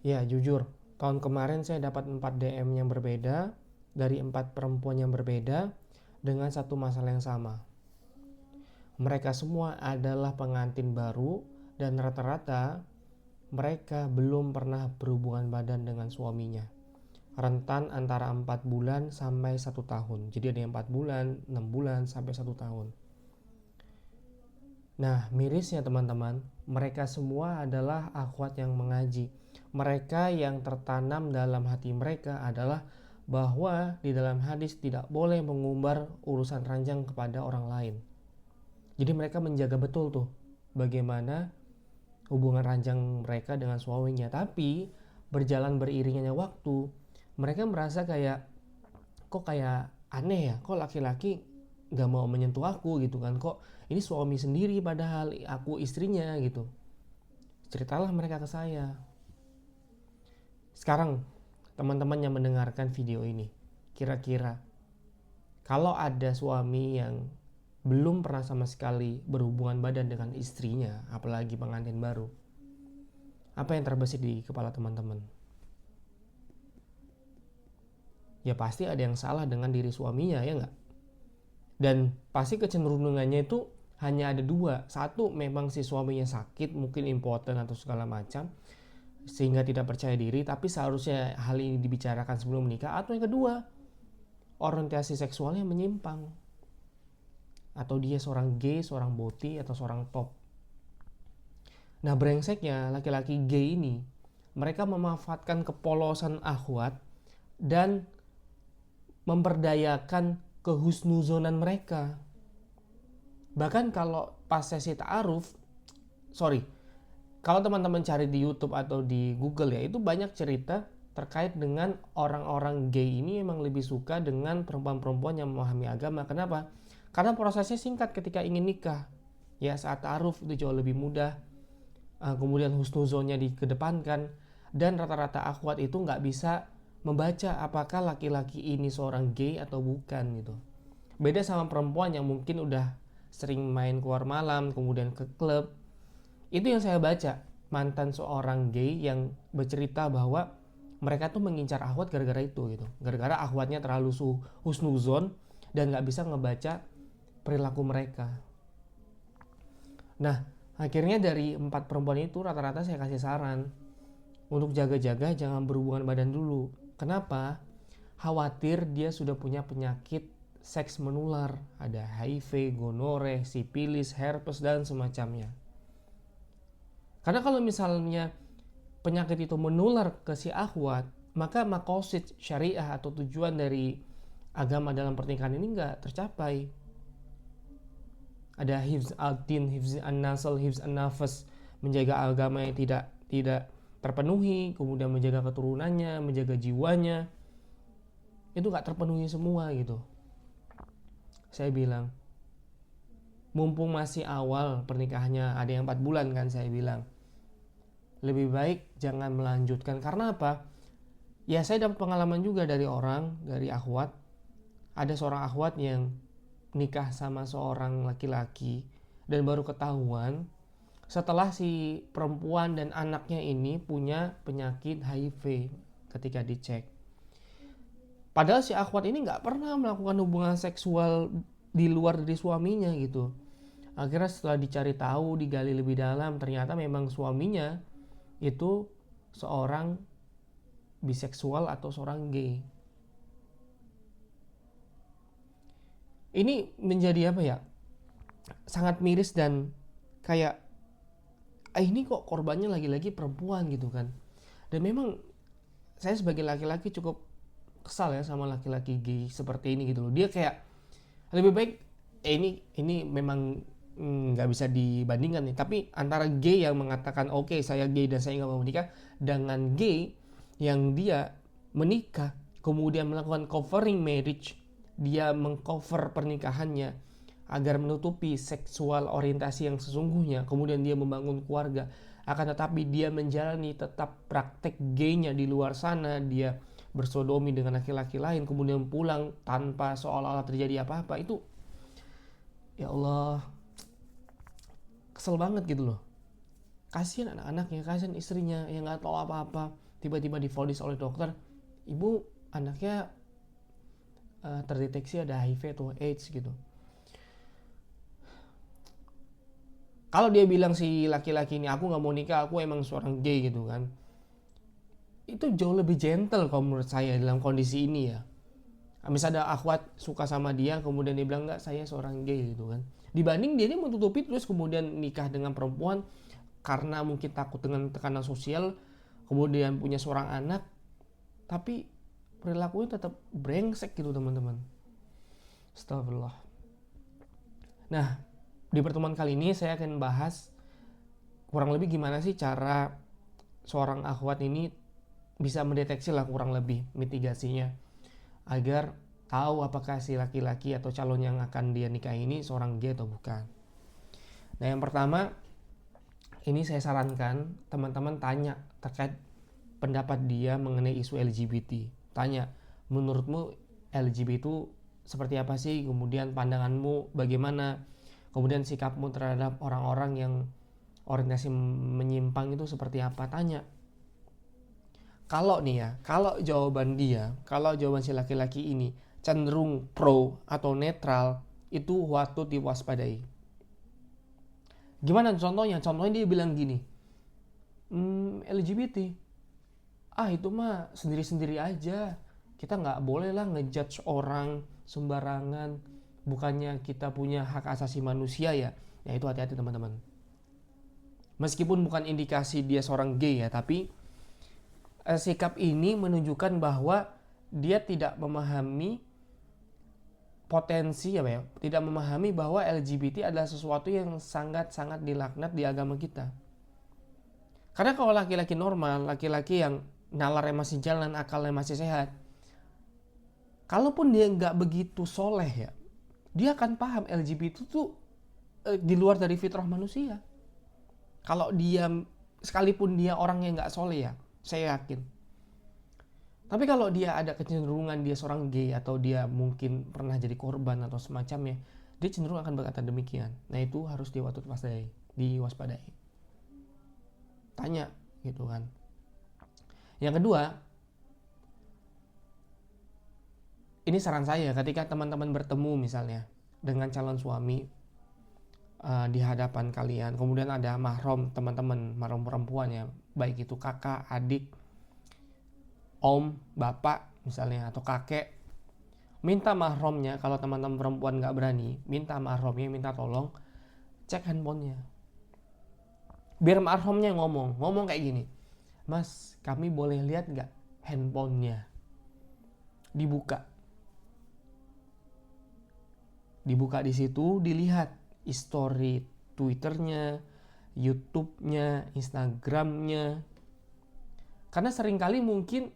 Ya, jujur, tahun kemarin saya dapat 4 DM yang berbeda dari 4 perempuan yang berbeda dengan satu masalah yang sama. Mereka semua adalah pengantin baru dan rata-rata mereka belum pernah berhubungan badan dengan suaminya. Rentan antara 4 bulan sampai 1 tahun. Jadi ada yang 4 bulan, 6 bulan, sampai 1 tahun. Nah, mirisnya teman-teman, mereka semua adalah akhwat yang mengaji. Mereka yang tertanam dalam hati mereka adalah bahwa di dalam hadis tidak boleh mengumbar urusan ranjang kepada orang lain. Jadi mereka menjaga betul tuh bagaimana hubungan ranjang mereka dengan suaminya. Tapi berjalan beriringannya waktu, mereka merasa kayak kok kayak aneh ya, kok laki-laki nggak mau menyentuh aku gitu kan, kok ini suami sendiri padahal aku istrinya gitu. Ceritalah mereka ke saya. Sekarang teman-teman yang mendengarkan video ini, kira-kira kalau ada suami yang belum pernah sama sekali berhubungan badan dengan istrinya, apalagi pengantin baru, apa yang terbesit di kepala teman-teman? Ya pasti ada yang salah dengan diri suaminya, ya nggak? Dan pasti kecenderungannya itu hanya ada dua. Satu, memang si suaminya sakit, mungkin impoten atau segala macam, sehingga tidak percaya diri, tapi seharusnya hal ini dibicarakan sebelum menikah. Atau yang kedua, orientasi seksualnya menyimpang, atau dia seorang gay, seorang boti, atau seorang top. Nah, brengseknya laki-laki gay ini, mereka memanfaatkan kepolosan akhwat dan memperdayakan kehusnuzonan mereka. Bahkan kalau pas sesi ta'aruf, sorry, kalau teman-teman cari di YouTube atau di Google ya, itu banyak cerita terkait dengan orang-orang gay ini emang lebih suka dengan perempuan-perempuan yang memahami agama. Kenapa? Karena prosesnya singkat ketika ingin nikah. Ya, saat ta'aruf itu jauh lebih mudah. Kemudian husnuzonnya dikedepankan, dan rata-rata akhwat itu nggak bisa membaca apakah laki-laki ini seorang gay atau bukan gitu. Beda sama perempuan yang mungkin udah sering main keluar malam, kemudian ke klub. Itu yang saya baca, mantan seorang gay yang bercerita bahwa mereka tuh mengincar akhwat gara-gara itu gitu. Gara-gara akhwatnya terlalu husnuzon dan nggak bisa ngebaca perilaku mereka. Nah, akhirnya dari 4 perempuan itu rata-rata saya kasih saran untuk jaga-jaga jangan berhubungan badan dulu. Kenapa? Khawatir dia sudah punya penyakit seks menular. Ada HIV, gonore, sipilis, herpes, dan semacamnya. Karena kalau misalnya penyakit itu menular ke si akhwat, maka makosid syariah atau tujuan dari agama dalam pernikahan ini nggak tercapai. Ada hifz al-din, hifz an-nasl, hifz an-nafas, menjaga agama yang tidak terpenuhi, kemudian menjaga keturunannya, menjaga jiwanya, itu nggak terpenuhi semua gitu. Saya bilang, mumpung masih awal pernikahannya, ada yang 4 bulan kan, saya bilang lebih baik jangan melanjutkan. Karena apa? Ya saya dapat pengalaman juga dari orang, dari akhwat. Ada seorang akhwat yang nikah sama seorang laki-laki dan baru ketahuan setelah si perempuan dan anaknya ini punya penyakit HIV ketika dicek. Padahal si akhwat ini nggak pernah melakukan hubungan seksual di luar dari suaminya gitu. Akhirnya setelah dicari tahu, digali lebih dalam, ternyata memang suaminya itu seorang biseksual atau seorang gay. Ini menjadi apa ya? Sangat miris dan kayak ini kok korbannya lagi-lagi perempuan gitu kan. Dan memang saya sebagai laki-laki cukup kesal ya sama laki-laki gay seperti ini gitu loh. Dia kayak lebih baik ini memang nggak bisa dibandingkan nih, tapi antara gay yang mengatakan oke, saya gay dan saya nggak mau menikah, dengan gay yang dia menikah kemudian melakukan covering marriage, dia mengcover pernikahannya agar menutupi seksual orientasi yang sesungguhnya, kemudian dia membangun keluarga, akan tetapi dia menjalani tetap praktek gaynya di luar sana, dia bersodomi dengan laki-laki lain, kemudian pulang tanpa seolah-olah terjadi apa-apa. Itu ya Allah, kesel banget gitu loh. Kasihan anak-anaknya, kasihan istrinya yang nggak tahu apa-apa, tiba-tiba divonis oleh dokter, ibu anaknya terdeteksi ada HIV atau AIDS gitu. Kalau dia bilang si laki-laki ini, aku nggak mau nikah, aku emang seorang gay gitu kan, itu jauh lebih gentle kalau menurut saya dalam kondisi ini ya. Misalnya ada akhwat suka sama dia, kemudian dia bilang nggak, saya seorang gay gitu kan, dibanding dia menutupi terus kemudian nikah dengan perempuan karena mungkin takut dengan tekanan sosial, kemudian punya seorang anak, tapi perilakunya tetap brengsek gitu teman-teman. Astagfirullah. Nah, di pertemuan kali ini saya akan bahas kurang lebih gimana sih cara seorang akhwat ini bisa mendeteksi lah kurang lebih mitigasinya agar tahu apakah si laki-laki atau calon yang akan dia nikahi ini seorang gay atau bukan. Nah, yang pertama, ini saya sarankan teman-teman tanya terkait pendapat dia mengenai isu LGBT. Tanya, menurutmu LGBT itu seperti apa sih? Kemudian pandanganmu bagaimana? Kemudian sikapmu terhadap orang-orang yang orientasi menyimpang itu seperti apa? Tanya. Kalau nih ya, kalau jawaban si laki-laki ini cenderung pro atau netral, itu waktu diwaspadai. Gimana contohnya? Contohnya dia bilang gini, LGBT, itu mah sendiri-sendiri aja. Kita nggak boleh lah ngejudge orang sembarangan. Bukannya kita punya hak asasi manusia ya? Ya itu hati-hati teman-teman. Meskipun bukan indikasi dia seorang gay ya, tapi sikap ini menunjukkan bahwa dia tidak memahami potensi tidak memahami bahwa LGBT adalah sesuatu yang sangat-sangat dilaknat di agama kita. Karena kalau laki-laki normal, laki-laki yang nalarnya masih jalan, akalnya masih sehat, kalaupun dia nggak begitu soleh ya, dia akan paham LGBT itu di luar dari fitrah manusia. Kalau dia, sekalipun dia orang yang nggak soleh ya, saya yakin. Tapi kalau dia ada kecenderungan dia seorang gay atau dia mungkin pernah jadi korban atau semacamnya, dia cenderung akan berkata demikian. Nah itu harus diwaspadai. Tanya gitu kan. Yang kedua, ini saran saya ketika teman-teman bertemu misalnya dengan calon suami di hadapan kalian, kemudian ada mahram teman-teman, mahram perempuan ya, baik itu kakak, adik, om, bapak misalnya, atau kakek, minta mahramnya. Kalau teman-teman perempuan nggak berani, minta mahramnya, minta tolong cek handphonenya. Biar mahramnya ngomong kayak gini, mas kami boleh lihat nggak handphonenya? Dibuka di situ, dilihat history Twitternya, YouTube-nya, Instagram-nya. Karena seringkali mungkin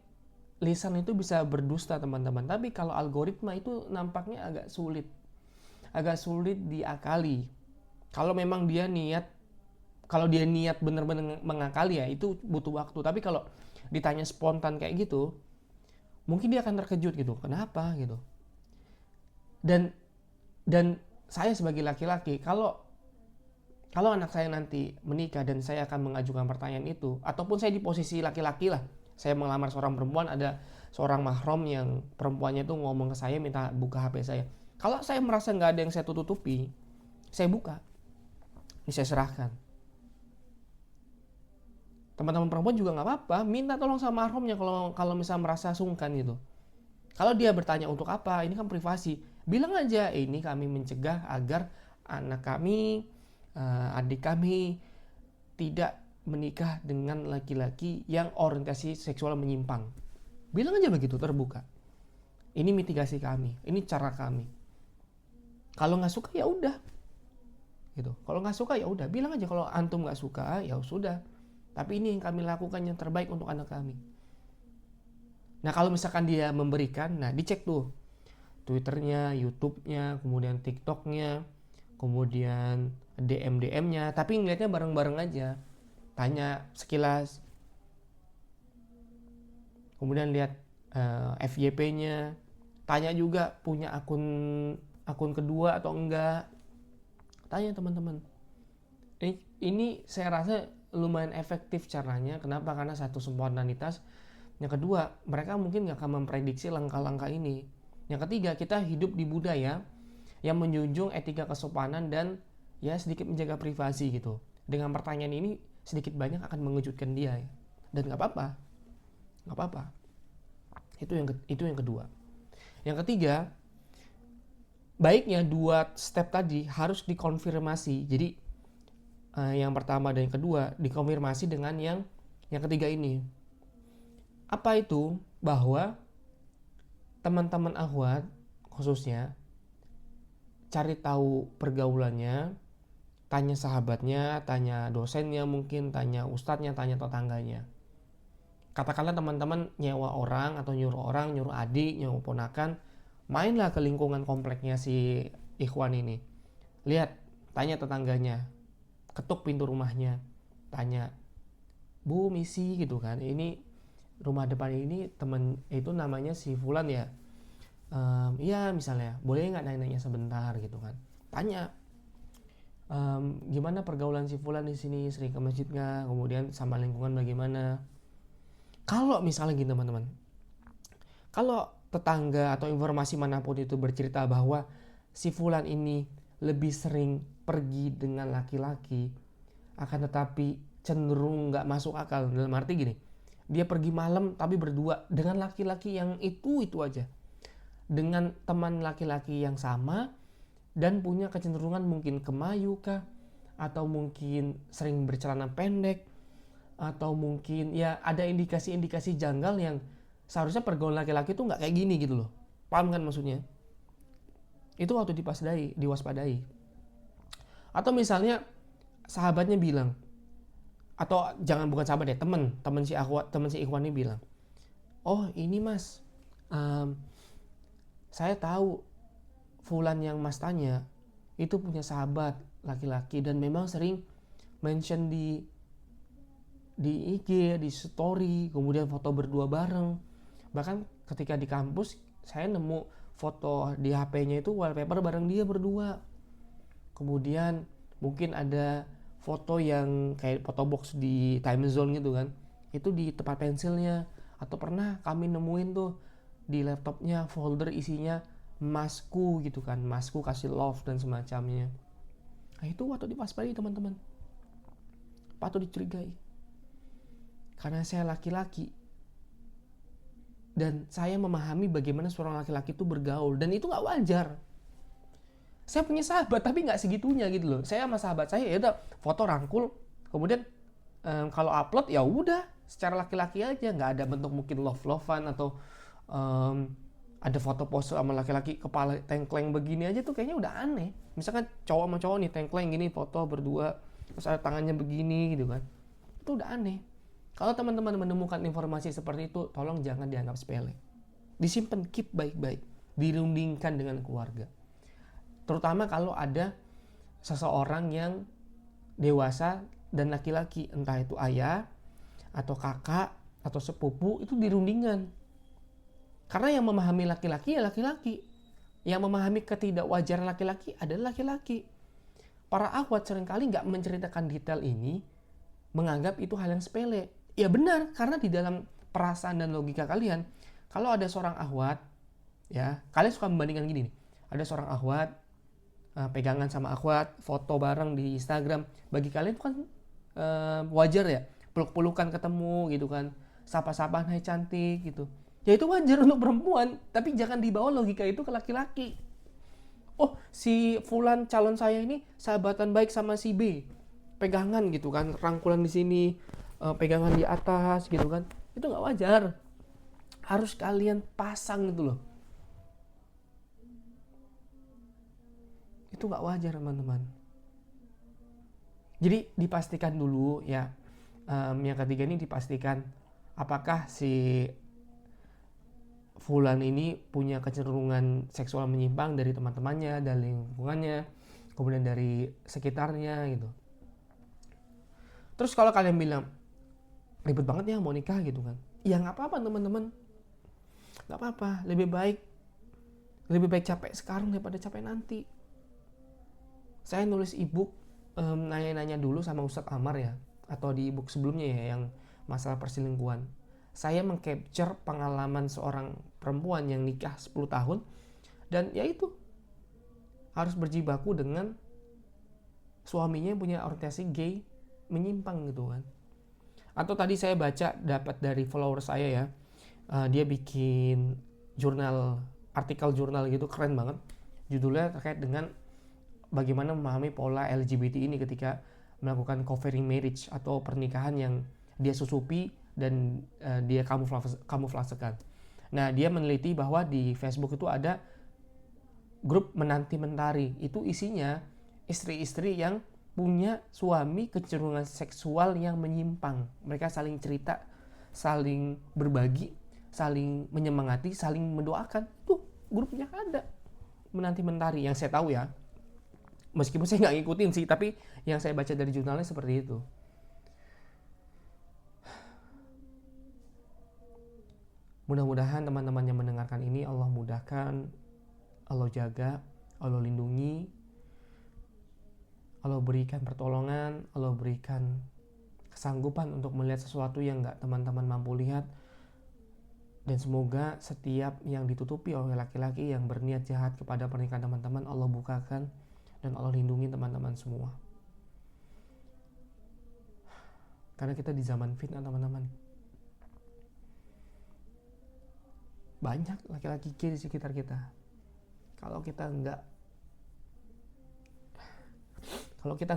lisan itu bisa berdusta teman-teman, tapi kalau algoritma itu nampaknya agak sulit diakali. Kalau memang dia niat benar-benar mengakali ya, itu butuh waktu. Tapi kalau ditanya spontan kayak gitu, mungkin dia akan terkejut gitu, kenapa gitu. Dan saya sebagai laki-laki, kalau anak saya nanti menikah dan saya akan mengajukan pertanyaan itu, ataupun saya di posisi laki-laki lah, saya melamar seorang perempuan, ada seorang mahram yang perempuannya itu ngomong ke saya minta buka HP saya. Kalau saya merasa nggak ada yang saya tutupi, saya buka, ini saya serahkan. Teman-teman perempuan juga nggak apa-apa, minta tolong sama mahramnya kalau misalnya merasa sungkan gitu. Kalau dia bertanya untuk apa, ini kan privasi, bilang aja ini kami mencegah agar anak kami, adik kami tidak menikah dengan laki-laki yang orientasi seksual menyimpang. Bilang aja begitu, terbuka. Ini mitigasi kami, ini cara kami. Kalau nggak suka ya udah, gitu. Kalau nggak suka ya udah, bilang aja kalau antum nggak suka ya sudah. Tapi ini yang kami lakukan yang terbaik untuk anak kami. Nah kalau misalkan dia memberikan, nah dicek tuh Twitternya, YouTube-nya, kemudian TikTok-nya, kemudian DM-nya, tapi ngeliatnya bareng-bareng aja. Tanya sekilas, kemudian lihat FYP-nya, tanya juga punya akun kedua atau enggak. Tanya teman-teman. Ini saya rasa lumayan efektif caranya. Kenapa? Karena satu, spontanitas. Yang kedua, mereka mungkin gak akan memprediksi langkah-langkah ini. Yang ketiga, kita hidup di budaya yang menjunjung etika kesopanan dan ya sedikit menjaga privasi gitu. Dengan pertanyaan ini sedikit banyak akan mengejutkan dia ya. Dan gak apa-apa. Itu yang kedua. Yang ketiga, baiknya 2 step tadi harus dikonfirmasi. Jadi yang pertama dan yang kedua dikonfirmasi dengan yang ketiga ini. Apa itu? Bahwa teman-teman akhwat khususnya cari tahu pergaulannya, tanya sahabatnya, tanya dosennya mungkin, tanya ustadznya, tanya tetangganya. Katakanlah teman-teman nyewa orang atau nyuruh adik, nyuruh ponakan, mainlah ke lingkungan kompleknya si ikhwan ini. Lihat, tanya tetangganya, ketuk pintu rumahnya, tanya, Bu, misi gitu kan, ini rumah depan ini temen itu namanya si Fulan ya, iya misalnya, boleh nggak nanya-nanya sebentar gitu kan, tanya, gimana pergaulan si Fulan di sini, sering ke masjid nggak, kemudian sama lingkungan bagaimana. Kalau misalnya gini teman-teman, kalau tetangga atau informasi manapun itu bercerita bahwa si Fulan ini lebih sering pergi dengan laki-laki, akan tetapi cenderung nggak masuk akal. Dalam arti gini, dia pergi malam tapi berdua dengan laki-laki yang itu aja, dengan teman laki-laki yang sama, dan punya kecenderungan mungkin kemayu kah, atau mungkin sering bercelana pendek, atau mungkin ya ada indikasi-indikasi janggal yang seharusnya pergaulan laki-laki tuh nggak kayak gini gitu loh. Paham kan maksudnya? Itu waktu diwaspadai. Atau misalnya sahabatnya bilang, atau bukan sahabat deh, teman si ikhwan ini bilang, oh ini mas, saya tahu Fulan yang mas tanya itu punya sahabat laki-laki dan memang sering mention di IG, di story, kemudian foto berdua bareng. Bahkan ketika di kampus saya nemu foto di HP-nya itu wallpaper bareng dia berdua. Kemudian mungkin ada foto yang kayak foto box di time zone gitu kan, itu di tempat pensilnya. Atau pernah kami nemuin tuh di laptopnya folder isinya masku gitu kan, masku kasih love dan semacamnya. Nah itu waktu diwaspadai teman-teman, patut dicurigai. Karena saya laki-laki dan saya memahami bagaimana seorang laki-laki itu bergaul, dan itu gak wajar. Saya punya sahabat tapi nggak segitunya gitu loh. Saya sama sahabat saya ya udah foto rangkul, kemudian kalau upload ya udah secara laki-laki aja, nggak ada bentuk mungkin love-lovean atau ada foto pose sama laki-laki kepala tengkleng begini aja tuh kayaknya udah aneh. Misalkan cowok sama cowok nih tengkleng gini foto berdua, terus ada tangannya begini gitu kan, itu udah aneh. Kalau teman-teman menemukan informasi seperti itu, tolong jangan dianggap sepele, disimpan, keep baik-baik, dirundingkan dengan keluarga. Terutama kalau ada seseorang yang dewasa dan laki-laki, entah itu ayah atau kakak atau sepupu, itu dirundingkan. Karena yang memahami laki-laki ya laki-laki, yang memahami ketidakwajaran laki-laki adalah laki-laki. Para akhwat seringkali nggak menceritakan detail ini, menganggap itu hal yang sepele. Ya benar, karena di dalam perasaan dan logika kalian, kalau ada seorang akhwat, ya kalian suka membandingkan gini nih, ada seorang akhwat pegangan sama akhwat, foto bareng di Instagram, bagi kalian itu kan wajar ya, peluk-pelukan ketemu gitu kan, sapa-sapaan hai cantik gitu. Ya itu wajar untuk perempuan, tapi jangan dibawa logika itu ke laki-laki. Oh, si Fulan calon saya ini sahabatan baik sama si B, pegangan gitu kan, rangkulan di sini, pegangan di atas gitu kan. Itu nggak wajar. Harus kalian pasang gitu loh. Itu nggak wajar teman-teman. Jadi dipastikan dulu ya, yang ketiga ini dipastikan apakah si Fulan ini punya kecenderungan seksual menyimpang dari teman-temannya, dari lingkungannya, kemudian dari sekitarnya gitu. Terus kalau kalian bilang ribet banget ya mau nikah gitu kan, ya nggak apa-apa teman-teman, nggak apa-apa, lebih baik capek sekarang daripada capek nanti. Saya nulis ebook, nanya-nanya dulu sama Ustadz Amar ya, atau di ebook sebelumnya ya yang masalah perselingkuhan. Saya mengcapture pengalaman seorang perempuan yang nikah 10 tahun dan yaitu harus berjibaku dengan suaminya yang punya orientasi gay menyimpang gitu kan. Atau tadi saya baca dapat dari follower saya ya, dia bikin artikel jurnal gitu keren banget. Judulnya terkait dengan bagaimana memahami pola LGBT ini ketika melakukan covering marriage atau pernikahan yang dia susupi dan dia kamuflasekan. Nah, dia meneliti bahwa di Facebook itu ada grup menanti mentari. Itu isinya istri-istri yang punya suami kecenderungan seksual yang menyimpang. Mereka saling cerita, saling berbagi, saling menyemangati, saling mendoakan. Tuh grupnya ada menanti mentari yang saya tahu ya. Meskipun saya nggak ngikutin sih, tapi yang saya baca dari jurnalnya seperti itu. Mudah-mudahan teman-teman yang mendengarkan ini Allah mudahkan, Allah jaga, Allah lindungi, Allah berikan pertolongan, Allah berikan kesanggupan untuk melihat sesuatu yang nggak teman-teman mampu lihat. Dan semoga setiap yang ditutupi oleh laki-laki yang berniat jahat kepada pernikahan teman-teman Allah bukakan dan Allah lindungi teman-teman semua. Karena kita di zaman fitnah teman-teman. Banyak laki-laki gay di sekitar kita. Kalau kita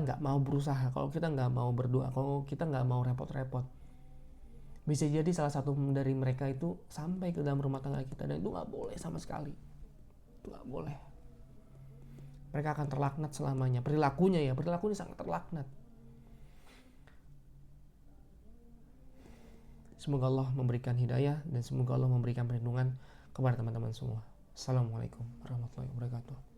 nggak mau berusaha, kalau kita nggak mau berdoa, kalau kita nggak mau repot-repot, bisa jadi salah satu dari mereka itu sampai ke dalam rumah tangga kita, dan itu nggak boleh sama sekali. Itu nggak boleh. Mereka akan terlaknat selamanya. Perilakunya sangat terlaknat. Semoga Allah memberikan hidayah dan semoga Allah memberikan perlindungan kepada teman-teman semua. Assalamualaikum warahmatullahi wabarakatuh.